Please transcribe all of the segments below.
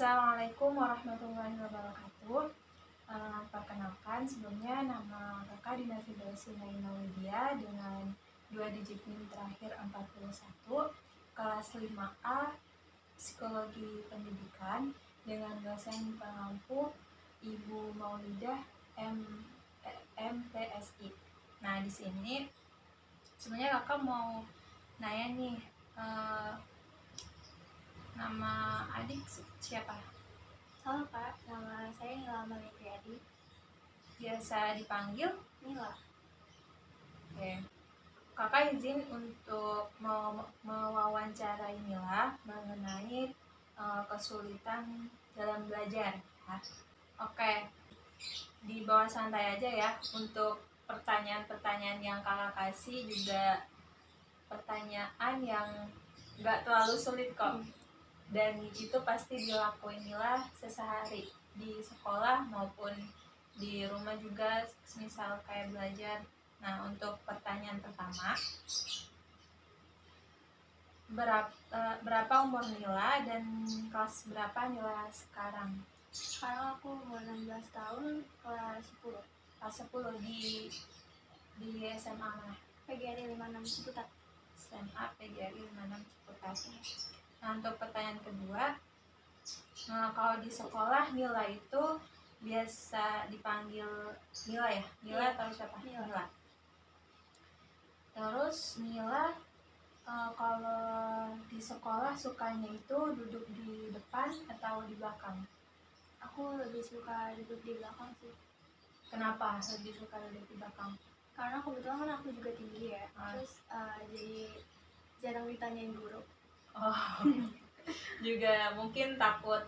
Assalamualaikum warahmatullahi wabarakatuh. Perkenalkan, sebelumnya nama kakak Dina Firdausi Naima Widya dengan 2 digit NIM terakhir 41, kelas 5A Psikologi Pendidikan dengan dosen pengampu Ibu Maulidah MPSI. Nah, di sini sebenarnya kakak mau nanya nih, nama adik siapa? Halo Kak, nama saya Nila Amalia Priyadi. Biasa dipanggil Nila. Oke. Kakak izin untuk mewawancarai Nila mengenai kesulitan dalam belajar. Oke, di bawah santai aja ya. Untuk pertanyaan-pertanyaan yang kakak kasih juga pertanyaan yang gak terlalu sulit kok. Dan itu pasti dilakuin Nila sehari di sekolah maupun di rumah juga, misal kayak belajar. Nah, untuk pertanyaan pertama, berapa umur Nila dan kelas berapa Nila sekarang? Sekarang aku umur 16 tahun, kelas 10. Kelas 10 di SMA mana? PGRI 56 Ciputat. SMA PGRI 56 Ciputat. Nah, untuk pertanyaan kedua, kalau di sekolah Nila itu biasa dipanggil Nila ya? Nila atau siapa? Nila. Terus Nila kalau di sekolah sukanya itu duduk di depan atau di belakang? Aku lebih suka duduk di belakang sih. Kenapa lebih suka duduk di belakang? Karena kebetulan kan aku juga tinggi ya. Terus jadi jarang ditanyain guru. Oh, juga mungkin takut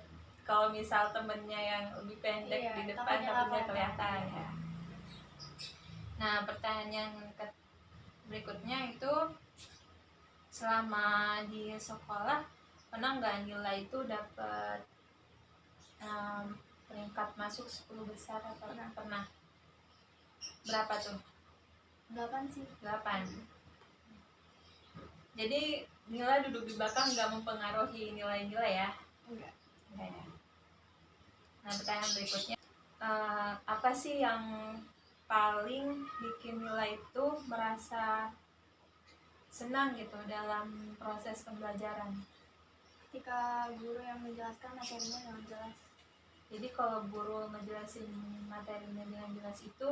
kalau misal temennya yang lebih pendek di depan takutnya kelihatan ya. Nah, pertanyaan yang berikutnya itu, selama di sekolah pernah nggak Nila itu dapat peringkat masuk 10 besar atau pernah? Berapa tuh? 8 sih. 8. Jadi Nila duduk di belakang nggak mempengaruhi nilai-nilai ya? Enggak ya. Nah, pertanyaan berikutnya, apa sih yang paling bikin Nila itu merasa senang gitu dalam proses pembelajaran? Ketika guru yang menjelaskan materinya dengan jelas. Jadi kalau guru ngejelasin materinya dengan jelas itu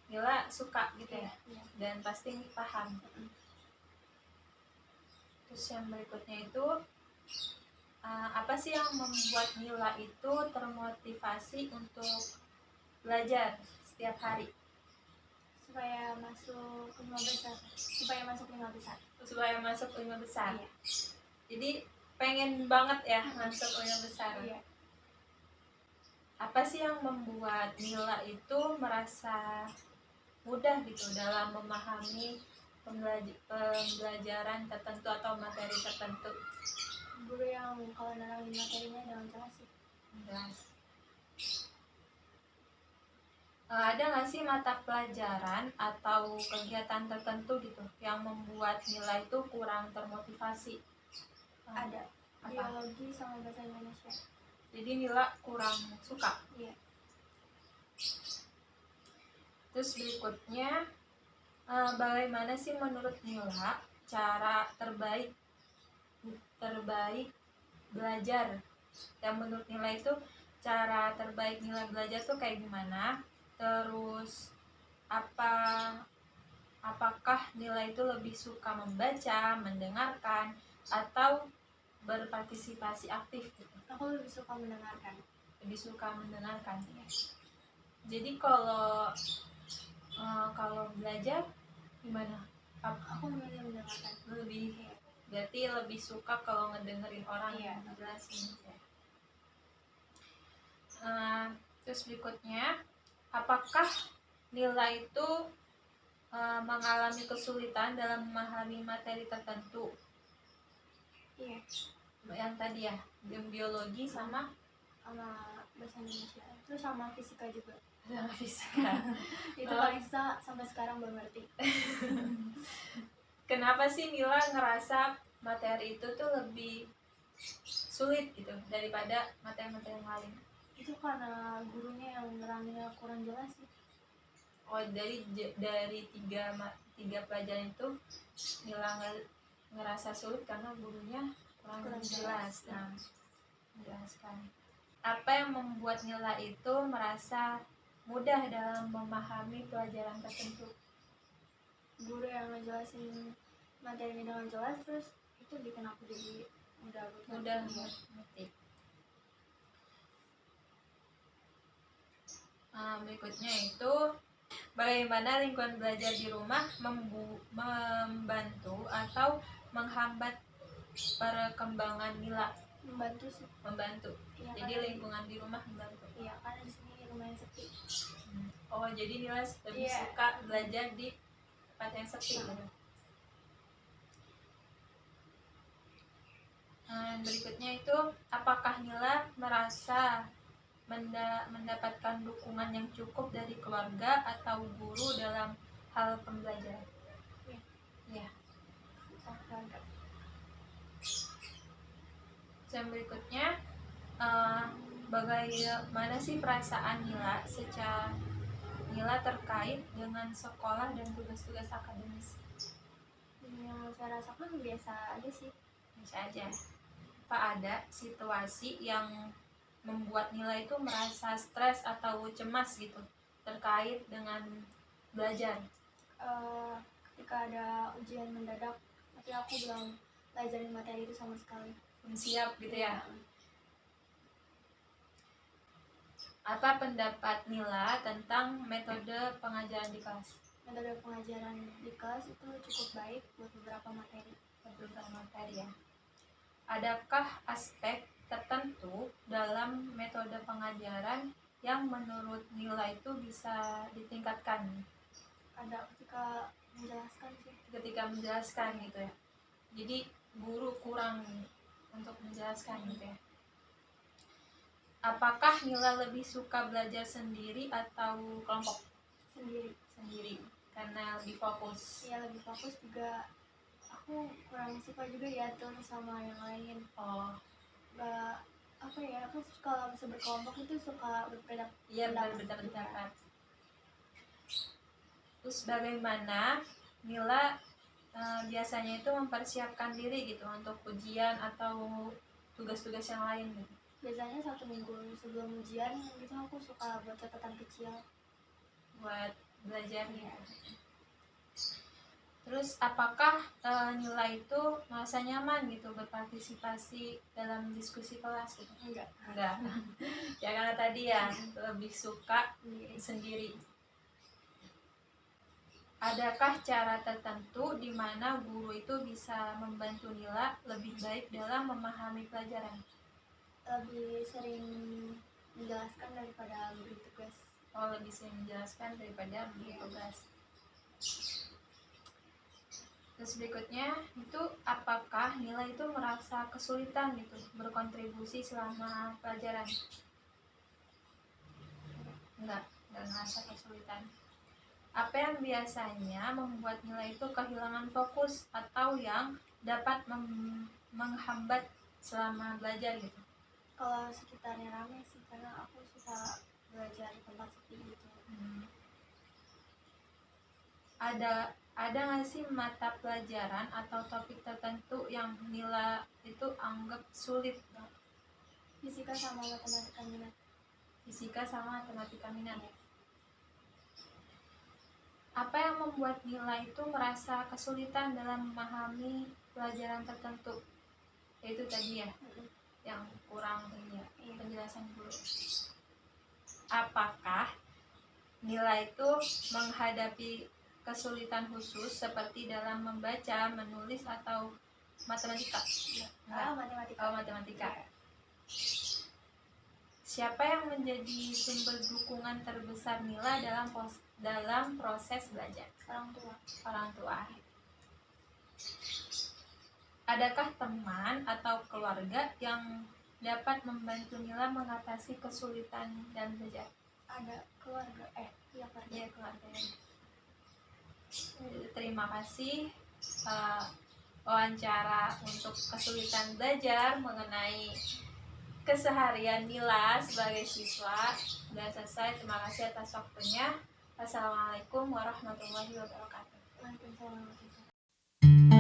Nila suka gitu ya? Dan pasti paham. Terus yang berikutnya itu, apa sih yang membuat Nila itu termotivasi untuk belajar setiap hari? Supaya masuk 5 besar. Supaya masuk 5 besar. Iya. Jadi pengen banget ya masuk 5 besar. Iya. Apa sih yang membuat Nila itu merasa mudah gitu dalam memahami pembelajaran tertentu atau materi tertentu? Guru yang kalau nerangin materinya dengan jelas sih. Jelas. Ada nggak sih mata pelajaran atau kegiatan tertentu gitu yang membuat Nila itu kurang termotivasi? Ada. Biologi sama bahasa Indonesia. Jadi Nila kurang suka? Iya. Terus berikutnya, bagaimana sih menurut Nila cara terbaik belajar? Yang menurut Nila itu cara terbaik Nila belajar tuh kayak gimana? Terus apakah Nila itu lebih suka membaca, mendengarkan, atau berpartisipasi aktif gitu? Aku lebih suka mendengarkan. Ya. Jadi kalau belajar gimana? Aku memilih mendengarkan. Berarti lebih suka kalau ngedengerin orang yang ngejelasin ya. Terus berikutnya, apakah Nila itu mengalami kesulitan dalam memahami materi tertentu? Iya. Yang tadi ya, biologi sama bahasa Indonesia. Terus sama fisika juga. Sama fisika. Itu paling susah, sampai sekarang belum ngerti. Kenapa sih Nila ngerasa materi itu tuh lebih sulit gitu daripada materi-materi yang lain. Itu karena gurunya yang nerangnya kurang jelas sih. Oh, dari tiga pelajaran itu Nila ngerasa sulit karena gurunya kurang jelas. Nah, menjelaskan. Apa yang membuat Nila itu merasa mudah dalam memahami pelajaran tertentu? Guru yang ngejelasin materinya dengan jelas, terus itu bikin aku jadi mudah mengerti. Berikutnya itu bagaimana lingkungan belajar di rumah membantu atau menghambat perkembangan Nila? Membantu sih. Membantu. Ya, jadi lingkungan di rumah membantu. Iya, karena di sini lumayan sepi. Oh, jadi Nila lebih suka belajar di tempat yang sepi. Berikutnya itu, apakah Nila merasa mendapatkan dukungan yang cukup dari keluarga atau guru dalam hal pembelajaran? Ya. Yang berikutnya, bagaimana sih perasaan Nila terkait dengan sekolah dan tugas-tugas akademis? Yang saya rasakan biasa aja sih. Biasa aja. Apa ada situasi yang membuat Nila itu merasa stres atau cemas gitu terkait dengan belajar? Ketika ada ujian mendadak tapi aku belum belajarin materi itu sama sekali, belum siap gitu ya. Apa pendapat Nila tentang metode pengajaran di kelas? Metode pengajaran di kelas itu cukup baik buat beberapa materi. Ya. Adakah aspek tertentu dalam metode pengajaran yang menurut Nila itu bisa ditingkatkan? Ada ketika menjelaskan gitu ya. Jadi guru kurang untuk menjelaskan gitu ya. Apakah Nila lebih suka belajar sendiri atau kelompok? Sendiri. Karena lebih fokus. Iya, lebih fokus. Juga aku kurang suka juga diatur sama yang lain. Oh. Aku kalau bisa berkelompok itu suka berpendapat. Iya, berpendapat. Terus bagaimana Nila biasanya itu mempersiapkan diri gitu untuk ujian atau tugas-tugas yang lain gitu? Biasanya 1 minggu sebelum ujian gitu aku suka buat catatan kecil buat belajar gitu. Terus apakah Nila itu merasa nyaman gitu berpartisipasi dalam diskusi kelas gitu? Enggak. Ya karena tadi ya lebih suka sendiri. Adakah cara tertentu di mana guru itu bisa membantu Nila lebih baik dalam memahami pelajaran? Lebih sering menjelaskan daripada beri tugas. Oh, lebih sering menjelaskan daripada beri tugas. Terus berikutnya itu, apakah Nila itu merasa kesulitan gitu berkontribusi selama pelajaran? Enggak merasa kesulitan. Apa yang biasanya membuat Nila itu kehilangan fokus atau yang dapat menghambat selama belajar gitu? Kalau sekitarnya ramai sih, karena aku suka belajar di tempat sepi gitu. Ada nggak sih mata pelajaran atau topik tertentu yang Nila itu anggap sulit? Fisika sama matematika minat. Apa yang membuat Nila itu merasa kesulitan dalam memahami pelajaran tertentu? Yaitu tadi ya, yang kurang penjelasan dulu. Apakah Nila itu menghadapi kesulitan khusus seperti dalam membaca, menulis, atau matematika? Matematika. Siapa yang menjadi sumber dukungan terbesar Nila dalam proses belajar? Orang tua. Adakah teman atau keluarga yang dapat membantu Nila mengatasi kesulitan dan belajar? Ada keluarga. Keluarga. Terima kasih wawancara untuk kesulitan belajar mengenai keseharian Mila sebagai siswa. Sudah selesai. Terima kasih atas waktunya. Wassalamualaikum warahmatullahi wabarakatuh. Waalaikumsalam.